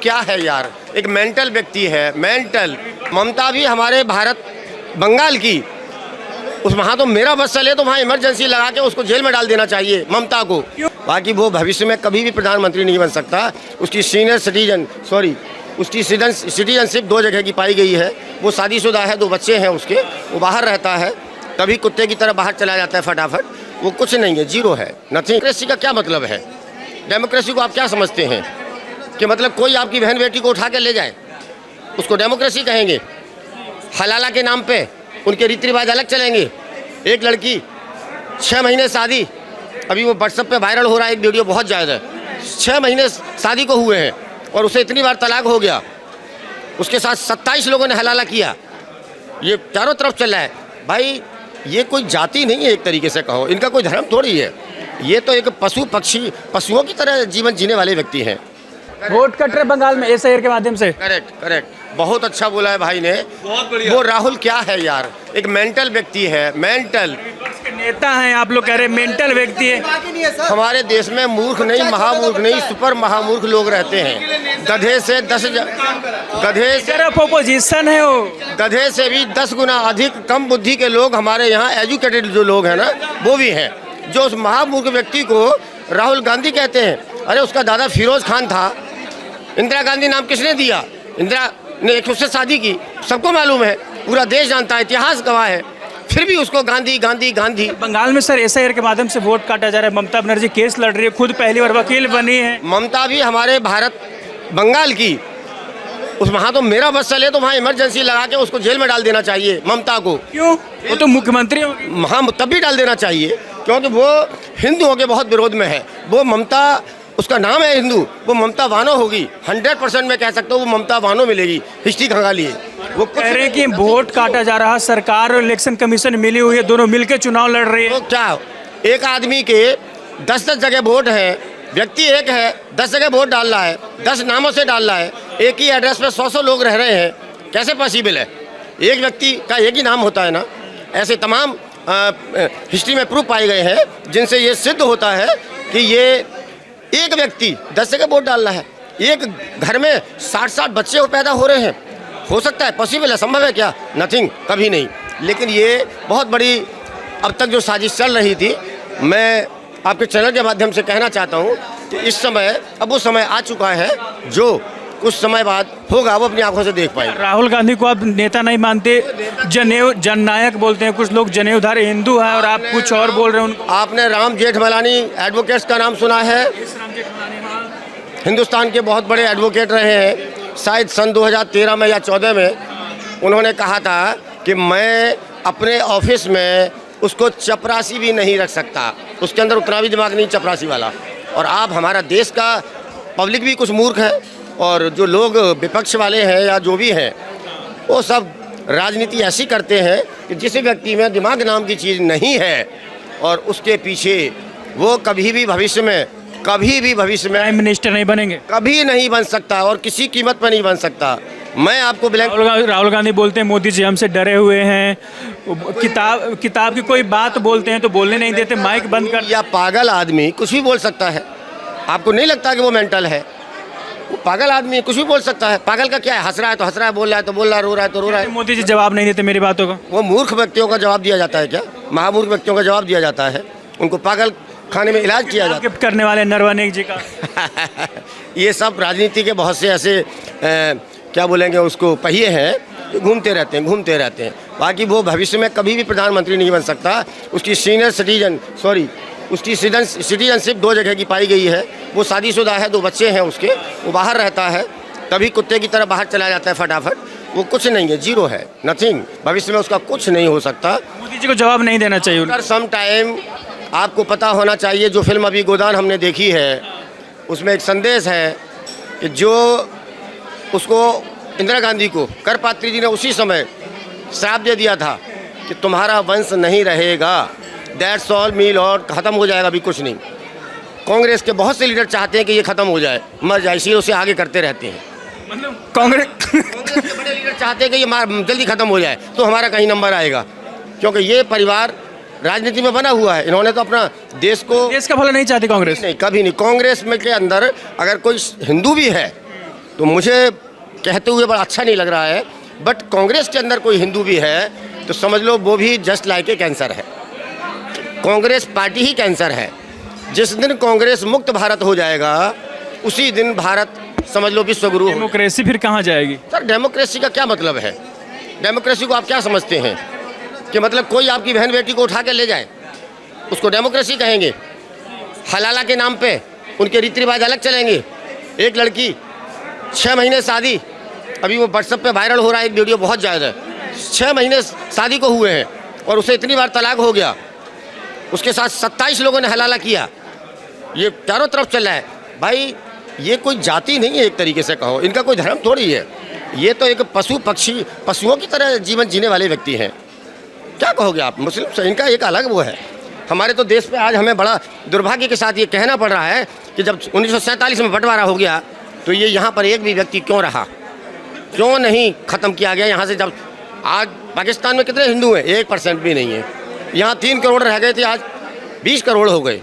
क्या है यार, एक मेंटल व्यक्ति है, मेंटल। ममता भी हमारे भारत बंगाल की, उस वहाँ तो मेरा बस चले तो वहाँ इमरजेंसी लगा के उसको जेल में डाल देना चाहिए ममता को। बाकी वो भविष्य में कभी भी प्रधानमंत्री नहीं बन सकता। उसकी सिटीजनशिप 2 जगह की पाई गई है। वो शादीशुदा है, 2 बच्चे हैं उसके, वो बाहर रहता है, कभी कुत्ते की तरह बाहर चला जाता है फटाफट। वो कुछ नहीं है, जीरो है, नथिंग। डेमोक्रेसी का क्या मतलब है? डेमोक्रेसी को आप क्या समझते हैं कि मतलब कोई आपकी बहन बेटी को उठा के ले जाए, उसको डेमोक्रेसी कहेंगे? हलाला के नाम पे उनके रीति रिवाज अलग चलेंगे। एक लड़की 6 महीने शादी, अभी वो व्हाट्सएप पे वायरल हो रहा है एक वीडियो बहुत ज़्यादा, 6 महीने शादी को हुए हैं और उसे इतनी बार तलाक हो गया, उसके साथ 27 लोगों ने हलाला किया। ये चारों तरफ चल रहा है भाई। ये कोई जाति नहीं है, एक तरीके से कहो, इनका कोई धर्म थोड़ी है। ये तो एक पशुओं की तरह जीवन जीने वाले व्यक्ति हैं। वोट कट रहे बंगाल में एसआईआर के माध्यम से। करेक्ट, बहुत अच्छा बोला है भाई ने, बहुत बढ़िया। वो राहुल क्या है यार, एक मेंटल व्यक्ति है, मेंटल। नेता हैं आप लोग कह रहे हैं मेंटल व्यक्ति है। हमारे देश में मूर्ख नहीं, महामूर्ख नहीं, सुपर महामूर्ख लोग रहते हैं। गधे से 10 अपोजिशन है वो, गधे से भी 10 गुना अधिक कम बुद्धि के लोग हमारे यहाँ एजुकेटेड जो लोग हैं ना, वो भी हैं। जो उस महामूर्ख व्यक्ति को राहुल गांधी कहते हैं, अरे उसका दादा फिरोज खान था। इंदिरा गांधी नाम किसने दिया? इंदिरा ने एक उससे शादी की, सबको मालूम है, पूरा देश जानता है, इतिहास गवाह है, फिर भी उसको गांधी गांधी गांधी। बंगाल में सर एसआईआर के माध्यम से वोट काटा जा रहा है। ममता बनर्जी केस लड़ रही है, खुद पहली बार वकील बनी है। ममता भी हमारे भारत बंगाल की, उस वहाँ तो मेरा बस चले तो वहाँ इमरजेंसी लगा के उसको जेल में डाल देना चाहिए ममता को। क्यों? वो तो मुख्यमंत्री होगी। हाँ, तब भी डाल देना चाहिए, क्योंकि वो हिंदुओं के बहुत विरोध में है। वो ममता, उसका नाम है हिंदू, वो ममता वानो होगी। 100% मैं कह सकता हूँ वो ममता वानो मिलेगी। हिस्ट्री खंगाली वो कह रहे हैं कि वोट काटा जा रहा है, सरकार और इलेक्शन कमीशन मिली हुई है, दोनों मिलकर चुनाव लड़ रही है। तो क्या एक आदमी के 10-10 जगह वोट है, व्यक्ति एक है, 10 जगह वोट डाल रहा है, 10 नामों से डाल रहा है, एक ही एड्रेस पे 100 लोग रह रहे हैं, कैसे पॉसिबल है? एक व्यक्ति का एक ही नाम होता है ना। ऐसे तमाम हिस्ट्री में प्रूफ पाए गए हैं जिनसे ये सिद्ध होता है कि ये एक व्यक्ति 10 जगह वोट डाल रहा है। एक घर में 60-60 बच्चे पैदा हो रहे हैं। हो सकता है? पॉसिबल है? संभव है क्या? नथिंग, कभी नहीं। लेकिन ये बहुत बड़ी अब तक जो साजिश चल रही थी, मैं आपके चैनल के माध्यम से कहना चाहता हूँ कि इस समय, अब वो समय आ चुका है जो कुछ समय बाद होगा, वो अपनी आंखों से देख पाएंगे। राहुल गांधी को आप नेता नहीं मानते, जननायक बोलते हैं कुछ लोग, जनेऊधारी हिंदू है और आप कुछ और बोल रहे हैं उनको। आपने राम जेठमलानी एडवोकेट्स का नाम सुना है? हिंदुस्तान के बहुत बड़े एडवोकेट रहे हैं। शायद सन 2013 में या 14 में उन्होंने कहा था कि मैं अपने ऑफिस में उसको चपरासी भी नहीं रख सकता, उसके अंदर उतना भी दिमाग नहीं चपरासी वाला। और आप, हमारा देश का पब्लिक भी कुछ मूर्ख है, और जो लोग विपक्ष वाले हैं या जो भी हैं, वो सब राजनीति ऐसी करते हैं कि जिस व्यक्ति में दिमाग नाम की चीज़ नहीं है और उसके पीछे वो कभी भी भविष्य में प्राइम मिनिस्टर नहीं बनेंगे, कभी नहीं बन सकता और किसी कीमत पर नहीं बन सकता। मैं आपको राहुल गांधी बोलते हैं मोदी जी हमसे डरे हुए हैं, किताब की कोई बात बोलते हैं तो बोलने नहीं देते, माइक बंद कर। या पागल आदमी कुछ भी बोल सकता है। आपको नहीं लगता कि वो मेंटल है? वो पागल आदमी कुछ भी बोल सकता है। पागल का क्या है? हंस रहा है तो हंस रहा है, बोल रहा है तो बोल रहा है, रो रहा है तो रो रहा है। मोदी जी जवाब नहीं देते मेरी बातों का। वो मूर्ख व्यक्तियों का जवाब दिया जाता है क्या? महामूर्ख व्यक्तियों का जवाब दिया जाता है? उनको पागल खाने में इलाज किया जाता है। करने वाले नरवाने जी का ये सब राजनीति के बहुत से ऐसे क्या बोलेंगे उसको, पहिए हैं, घूमते रहते हैं। बाकी वो भविष्य में कभी भी प्रधानमंत्री नहीं बन सकता। उसकी सिटीजनशिप 2 जगह की पाई गई है। वो शादीशुदा है, 2 बच्चे हैं उसके, वो बाहर रहता है, कभी कुत्ते की तरह बाहर चला जाता है फटाफट। वो कुछ नहीं है, जीरो है, नथिंग। भविष्य में उसका कुछ नहीं हो सकता। मोदी जी को जवाब नहीं देना चाहिए। सर सम टाइम आपको पता होना चाहिए, जो फिल्म अभी गोदान हमने देखी है उसमें एक संदेश है कि जो उसको इंदिरा गांधी को करपात्री जी ने उसी समय श्राप दे दिया था कि तुम्हारा वंश नहीं रहेगा, दैट्स ऑल, मील और ख़त्म हो जाएगा, अभी कुछ नहीं। कांग्रेस के बहुत से लीडर चाहते हैं कि ये ख़त्म हो जाए, मर जाए, इसीलिए उसे आगे करते रहते हैं। मतलब कांग्रेस के बड़े लीडर चाहते हैं कि ये जल्दी ख़त्म हो जाए तो हमारा कहीं नंबर आएगा, क्योंकि ये परिवार राजनीति में बना हुआ है। इन्होंने तो अपना देश का भला नहीं चाहती कांग्रेस। नहीं, कभी नहीं। कांग्रेस में के अंदर अगर कोई हिंदू भी है तो मुझे कहते हुए बड़ा अच्छा नहीं लग रहा है, बट कांग्रेस के अंदर कोई हिंदू भी है तो समझ लो वो भी जस्ट लाइक ए कैंसर है। कांग्रेस पार्टी ही कैंसर है। जिस दिन कांग्रेस मुक्त भारत हो जाएगा उसी दिन भारत समझ लो विश्वगुरु हो। डेमोक्रेसी फिर कहाँ जाएगी? सर डेमोक्रेसी का क्या मतलब है? डेमोक्रेसी को आप क्या समझते हैं कि मतलब कोई आपकी बहन बेटी को उठा के ले जाए उसको डेमोक्रेसी कहेंगे? हलाला के नाम पे उनके रीति रिवाज अलग चलेंगे। एक लड़की 6 महीने शादी, अभी वो व्हाट्सएप पे वायरल हो रहा है एक वीडियो बहुत ज़्यादा, 6 महीने शादी को हुए हैं और उसे इतनी बार तलाक हो गया, उसके साथ 27 लोगों ने हलाला किया, ये चारों तरफ चल रहा है। भाई ये कोई जाति नहीं है, एक तरीके से कहो, इनका कोई धर्म थोड़ी है, ये तो एक पशु पक्षी पशुओं की तरह जीवन जीने वाले व्यक्ति हैं। क्या कहोगे आप? मुस्लिम से इनका एक अलग वो है। हमारे तो देश पे आज हमें बड़ा दुर्भाग्य के साथ ये कहना पड़ रहा है कि जब 1947 में बंटवारा हो गया तो ये यहाँ पर एक भी व्यक्ति क्यों रहा, क्यों नहीं ख़त्म किया गया यहाँ से? जब आज पाकिस्तान में कितने हिंदू हैं? 1% भी नहीं है। यहाँ 3 करोड़ रह गए थे, आज 20 करोड़ हो गए।